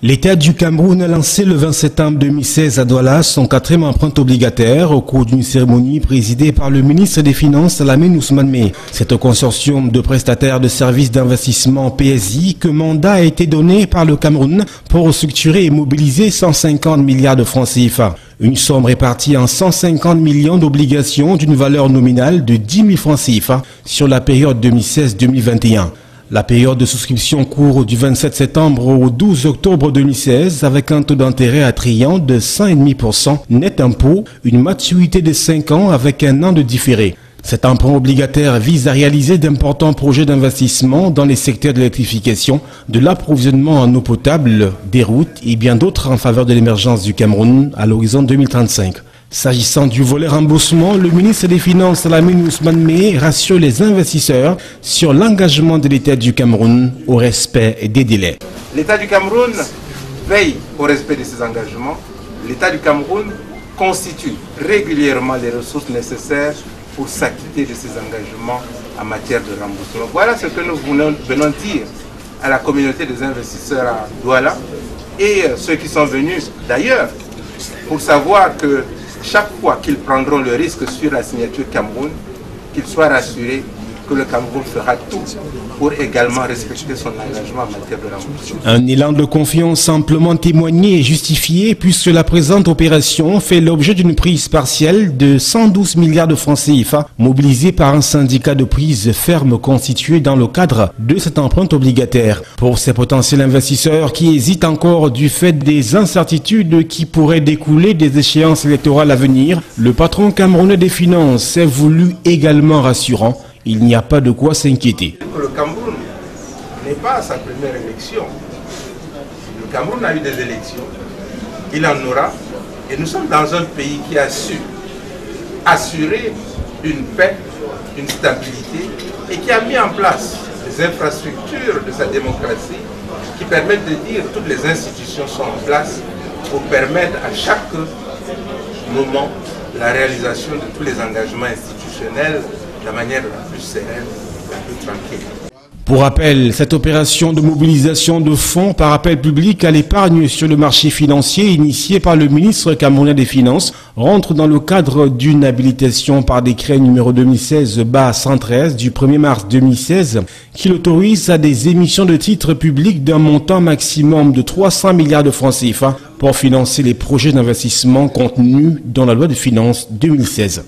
L'État du Cameroun a lancé le 20 septembre 2016 à Douala son 4e emprunt obligataire au cours d'une cérémonie présidée par le ministre des Finances Lamine Ousmane Meh. C'est au consortium de prestataires de services d'investissement PSI que mandat a été donné par le Cameroun pour structurer et mobiliser 150 milliards de francs CFA. Une somme répartie en 150 millions d'obligations d'une valeur nominale de 10 000 francs CFA sur la période 2016-2021. La période de souscription court du 27 septembre au 12 octobre 2016 avec un taux d'intérêt attrayant de 100,5% net impôt, une maturité de 5 ans avec un an de différé. Cet emprunt obligataire vise à réaliser d'importants projets d'investissement dans les secteurs de l'électrification, de l'approvisionnement en eau potable, des routes et bien d'autres en faveur de l'émergence du Cameroun à l'horizon 2035. S'agissant du volet remboursement, le ministre des Finances Lamine Ousmane Meh rassure les investisseurs sur l'engagement de l'État du Cameroun au respect des délais. L'État du Cameroun veille au respect de ses engagements. L'État du Cameroun constitue régulièrement les ressources nécessaires pour s'acquitter de ses engagements en matière de remboursement. Voilà ce que nous venons dire à la communauté des investisseurs à Douala et ceux qui sont venus d'ailleurs pour savoir que chaque fois qu'ils prendront le risque sur la signature Cameroun, qu'ils soient rassurés que le Cameroun fera tout pour également respecter son engagement en matière de remboursement. Un élan de confiance amplement témoigné et justifié puisque la présente opération fait l'objet d'une prise partielle de 112 milliards de francs CFA mobilisés par un syndicat de prise ferme constitué dans le cadre de cet emprunt obligataire. Pour ces potentiels investisseurs qui hésitent encore du fait des incertitudes qui pourraient découler des échéances électorales à venir, le patron camerounais des finances s'est voulu également rassurant. Il n'y a pas de quoi s'inquiéter. Le Cameroun n'est pas à sa première élection. Le Cameroun a eu des élections, il en aura, et nous sommes dans un pays qui a su assurer une paix, une stabilité, et qui a mis en place les infrastructures de sa démocratie qui permettent de dire que toutes les institutions sont en place pour permettre à chaque moment la réalisation de tous les engagements institutionnels de la manière la plus sereine, la plus tranquille. Pour rappel, cette opération de mobilisation de fonds par appel public à l'épargne sur le marché financier initiée par le ministre camerounais des Finances rentre dans le cadre d'une habilitation par décret numéro 2016-113 du 1er mars 2016 qui l'autorise à des émissions de titres publics d'un montant maximum de 300 milliards de francs CFA pour financer les projets d'investissement contenus dans la loi de finances 2016.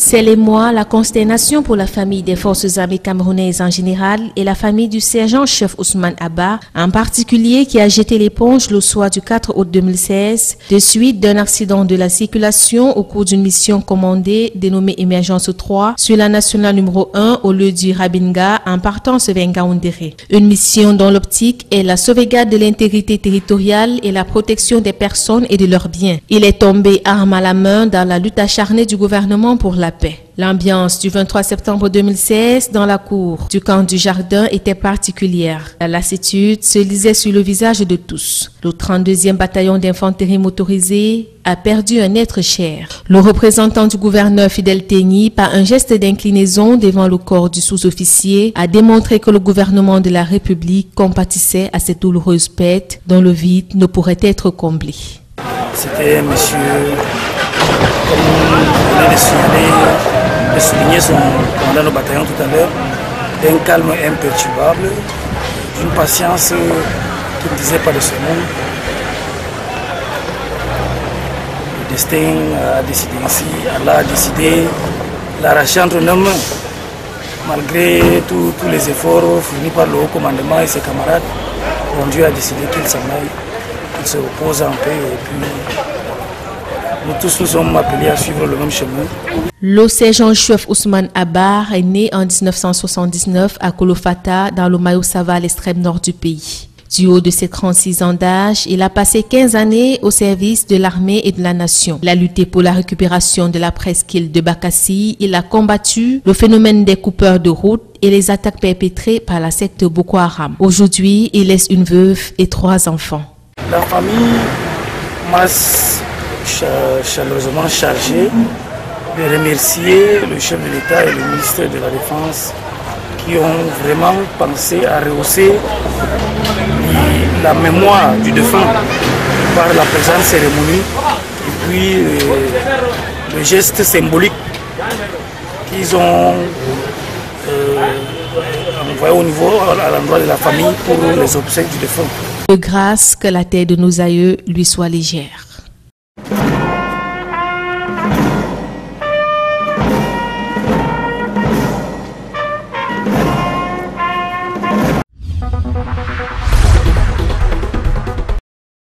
C'est les mois, la consternation pour la famille des forces armées camerounaises en général et la famille du sergent-chef Ousmane Abba en particulier qui a jeté l'éponge le soir du 4 août 2016 de suite d'un accident de la circulation au cours d'une mission commandée dénommée Émergence 3 sur la nationale numéro 1 au lieu du Rabinga en partance vers Ngaoundéré. Une mission dont l'optique est la sauvegarde de l'intégrité territoriale et la protection des personnes et de leurs biens. Il est tombé arme à la main dans la lutte acharnée du gouvernement pour la paix. L'ambiance du 23 septembre 2016 dans la cour du camp du Jardin était particulière. La lassitude se lisait sur le visage de tous. Le 32e bataillon d'infanterie motorisée a perdu un être cher. Le représentant du gouverneur Fidel Tegny, par un geste d'inclinaison devant le corps du sous-officier, a démontré que le gouvernement de la République compatissait à cette douloureuse perte dont le vide ne pourrait être comblé. C'était monsieur, comme vous venez de souligner son commandant au bataillon tout à l'heure, d'un calme imperturbable, d'une patience qui ne disait pas de ce monde. Le destin a décidé ainsi, Allah a décidé l'arracher entre nos mains. Malgré tous les efforts fournis par le haut commandement et ses camarades, Dieu a décidé qu'il s'en aille, qu'il se repose en paix et puis nous tous nous sommes appelés à suivre le même chemin. Le sergent-chef Ousmane Abba est né en 1979 à Kolofata, dans le Mayo-Sava, à l'extrême nord du pays. Du haut de ses 36 ans d'âge, il a passé 15 années au service de l'armée et de la nation. Il a lutté pour la récupération de la presqu'île de Bakassi. Il a combattu le phénomène des coupeurs de route et les attaques perpétrées par la secte Boko Haram. Aujourd'hui, il laisse une veuve et 3 enfants. La famille m'a chaleureusement chargé de remercier le chef de l'État et le ministre de la Défense qui ont vraiment pensé à rehausser la mémoire du défunt par la présente cérémonie et puis le geste symbolique qu'ils ont envoyé au niveau à l'endroit de la famille pour les obsèques du défunt. De grâce, que la terre de nos aïeux lui soit légère.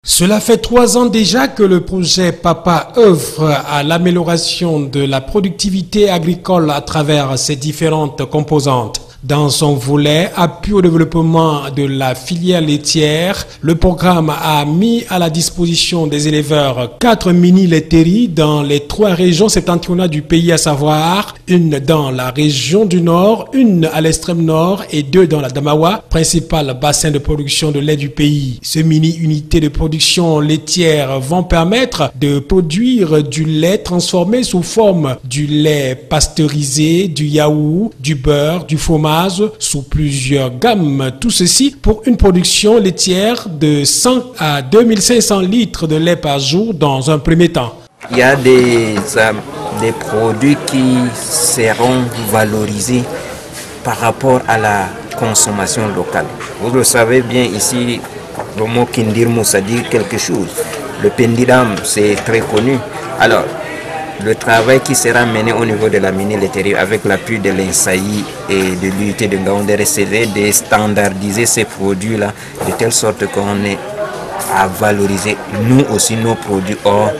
Cela fait 3 ans déjà que le projet PAPA œuvre à l'amélioration de la productivité agricole à travers ses différentes composantes. Dans son volet appui au développement de la filière laitière, le programme a mis à la disposition des éleveurs 4 mini-laiteries dans les 3 régions septentrionales du pays, à savoir une dans la région du Nord, une à l'extrême nord et 2 dans la Damawa, principal bassin de production de lait du pays. Ces mini-unités de production laitière vont permettre de produire du lait transformé sous forme du lait pasteurisé, du yaourt, du beurre, du fromage, sous plusieurs gammes. Tout ceci pour une production laitière de 100 à 2500 litres de lait par jour dans un premier temps. Il y a des produits qui seront valorisés par rapport à la consommation locale. Vous le savez bien ici, le mot Kindirmo, ça dit quelque chose. Le pendiram, c'est très connu. Alors, le travail qui sera mené au niveau de la mini-laiterie avec l'appui de l'INSAI et de l'unité de Ngaoundéré, c'est de standardiser ces produits-là de telle sorte qu'on ait à valoriser nous aussi nos produits hors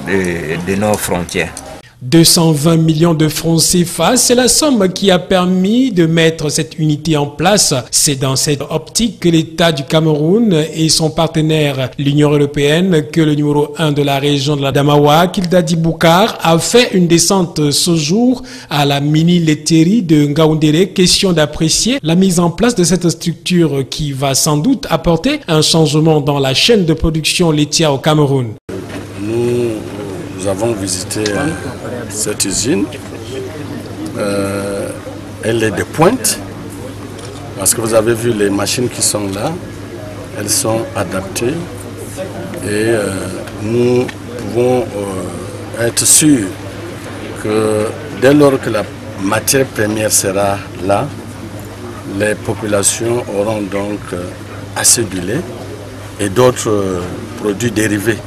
de nos frontières. 220 millions de francs CFA, c'est la somme qui a permis de mettre cette unité en place. C'est dans cette optique que l'État du Cameroun et son partenaire, l'Union européenne, que le numéro 1 de la région de la Damawa, Kildadi Boukar, a fait une descente ce jour à la mini-laiterie de Ngaoundéré. Question d'apprécier la mise en place de cette structure qui va sans doute apporter un changement dans la chaîne de production laitière au Cameroun. Nous avons visité cette usine. Elle est de pointe parce que vous avez vu les machines qui sont là. Elles sont adaptées et nous pouvons être sûrs que dès lors que la matière première sera là, les populations auront donc assez de lait et d'autres produits dérivés.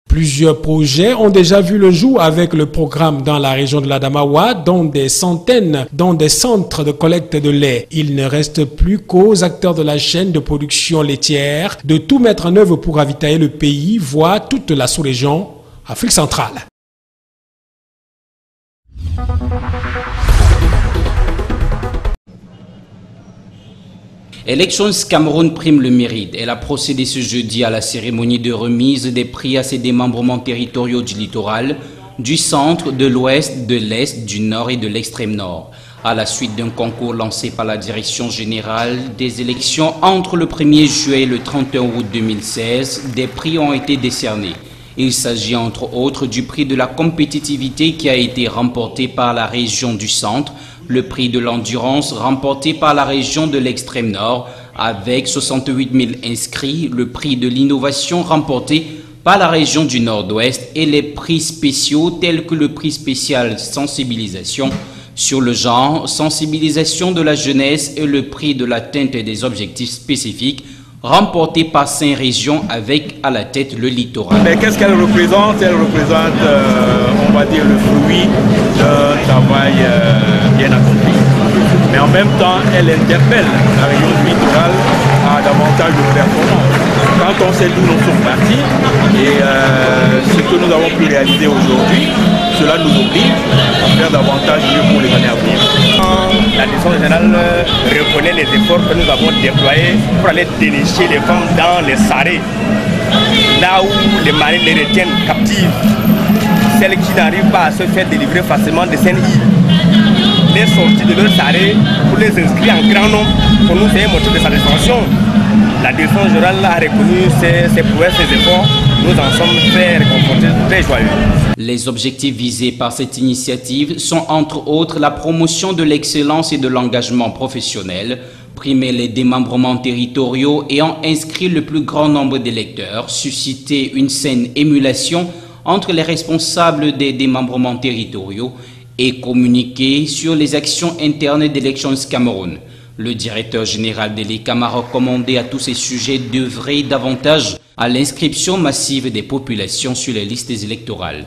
Plusieurs projets ont déjà vu le jour avec le programme dans la région de la Damawa, dont des centaines, dont des centres de collecte de lait. Il ne reste plus qu'aux acteurs de la chaîne de production laitière de tout mettre en œuvre pour ravitailler le pays, voire toute la sous-région Afrique centrale. Elections Cameroun prime le mérite. Elle a procédé ce jeudi à la cérémonie de remise des prix à ses démembrements territoriaux du littoral, du centre, de l'ouest, de l'est, du nord et de l'extrême nord. À la suite d'un concours lancé par la Direction générale des élections entre le 1er juillet et le 31 août 2016, des prix ont été décernés. Il s'agit entre autres du prix de la compétitivité qui a été remporté par la région du centre, le prix de l'endurance remporté par la région de l'extrême nord avec 68 000 inscrits, le prix de l'innovation remporté par la région du nord-ouest et les prix spéciaux tels que le prix spécial sensibilisation sur le genre, sensibilisation de la jeunesse et le prix de l'atteinte des objectifs spécifiques remporté par 5 régions avec à la tête le littoral. Mais qu'est-ce qu'elle représente? Elle représente, on va dire, le fruit d'un travail bien accompli. Mais en même temps, elle interpelle la région du littoral à davantage de performance. Quand on sait d'où nous sommes partis et ce que nous avons pu réaliser aujourd'hui, cela nous oblige à faire davantage mieux pour les années à venir. La direction générale reconnaît les efforts que nous avons déployés pour aller dénicher les femmes dans les sarrés, là où les maris les retiennent captives, celles qui n'arrivent pas à se faire délivrer facilement des CNI. Les sorties de leur sarré pour les inscrire en grand nombre, pour nous c'est un motif de satisfaction. La direction générale a reconnu ses prouesses, ses efforts nous en sommes très réconfortés, très joyeux. Les objectifs visés par cette initiative sont entre autres la promotion de l'excellence et de l'engagement professionnel, primer les démembrements territoriaux ayant inscrit le plus grand nombre d'électeurs, susciter une saine émulation entre les responsables des démembrements territoriaux et communiquer sur les actions internes d'Elections Cameroun. Le directeur général de l'ECAM a recommandé à tous ces sujets d'œuvrer davantage à l'inscription massive des populations sur les listes électorales.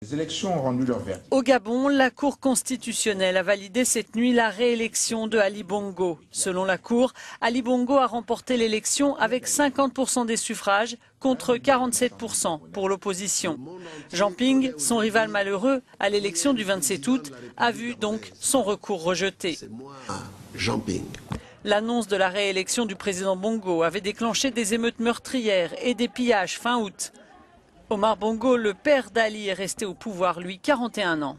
Les élections ont rendu leur verdict. Au Gabon, la Cour constitutionnelle a validé cette nuit la réélection de Ali Bongo. Selon la Cour, Ali Bongo a remporté l'élection avec 50% des suffrages contre 47% pour l'opposition. Jean Ping, son rival malheureux à l'élection du 27 août, a vu donc son recours rejeté. Jean Ping. L'annonce de la réélection du président Bongo avait déclenché des émeutes meurtrières et des pillages fin août. Omar Bongo, le père d'Ali, est resté au pouvoir, lui, 41 ans.